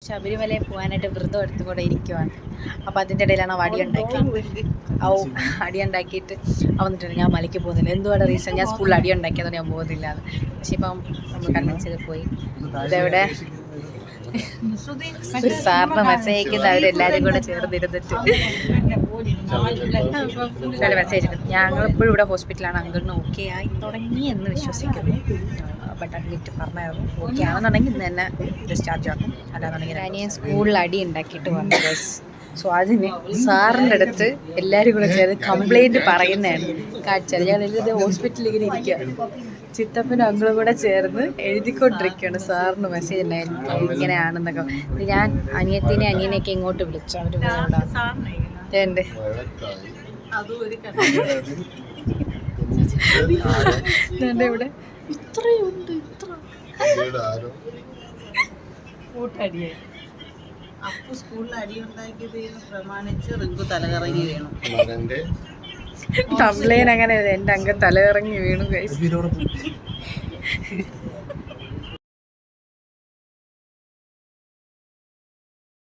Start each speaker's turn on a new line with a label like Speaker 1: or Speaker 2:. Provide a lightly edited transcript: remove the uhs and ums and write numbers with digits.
Speaker 1: ശബരിമലയിൽ പോകാനായിട്ട് വ്രതം എടുത്തും കൂടെ ഇരിക്കുവാണ്. അപ്പോൾ അതിൻ്റെ ഇടയിലാണ് അവ അടി ഉണ്ടാക്കിയിട്ട് വന്നിട്ടുണ്ട്. ഞാൻ മലയ്ക്ക് പോകുന്നില്ല, എന്തുവാണ് റീസൺ, ഞാൻ സ്കൂളിൽ അടി ഉണ്ടാക്കിയതുകൊണ്ട് ഞാൻ പോകുന്നില്ല. പക്ഷെ ഇപ്പം നമ്മൾ കൺവിൻസ് പോയി. ഇതെവിടെ ഒരു സാറിന് മെസ്സേജ് അയക്കുന്ന അവരെല്ലാവരും കൂടെ ചേർന്നിരുന്നിട്ട് മെസ്സേജ് അയച്ചിട്ടുണ്ട്. ഞങ്ങളിപ്പോഴും ഇവിടെ ഹോസ്പിറ്റലാണ്. അങ്കിളിന് ഓക്കെ ആയി തുടങ്ങി എന്ന് വിശ്വസിക്കുന്നു. ബട്ട് അഡ്മിറ്റ് പറഞ്ഞായിരുന്നു ഓക്കെ ആണെന്നുണ്ടെങ്കിൽ ഇന്ന് തന്നെ ഡിസ്ചാർജ് ആക്കും. അല്ലാന്നുണ്ടെങ്കിൽ അനിയൻ സ്കൂളിൽ അടി ഉണ്ടാക്കിയിട്ട് വന്നു ബസ്. സോ അതിന് സാറിൻ്റെ അടുത്ത് എല്ലാവരും കൂടെ ചേർന്ന് കംപ്ലൈൻറ്റ് പറയുന്നതാണ് കാഴ്ച. ഞങ്ങളിത് ഹോസ്പിറ്റലിൽ ഇങ്ങനെ ഇരിക്കുക, ചിത്തപ്പനും അങ്കിളും കൂടെ ചേർന്ന് എഴുതിക്കൊണ്ടിരിക്കുകയാണ്. സാറിന് മെസ്സേജ് ഉണ്ടായിരുന്നു ഇങ്ങനെയാണെന്നൊക്കെ. ഞാൻ അനിയനെയൊക്കെ ഇങ്ങോട്ട് വിളിച്ചു. അവർ എൻ്റെ ഇവിടെ ഇത്രയുണ്ട്, ഇത്ര കൂട്ടടിയായി.
Speaker 2: അപ്പു സ്കൂളിൽ അടിയുണ്ടാക്കിയത് പ്രമാണിച്ച് റിങ്കു തലകറങ്ങി വീണു.
Speaker 1: തമ്പ്ലൈൻ അങ്ങനെ എൻ്റെ അംഗം തലകറങ്ങി വീണു ഗൈസ്.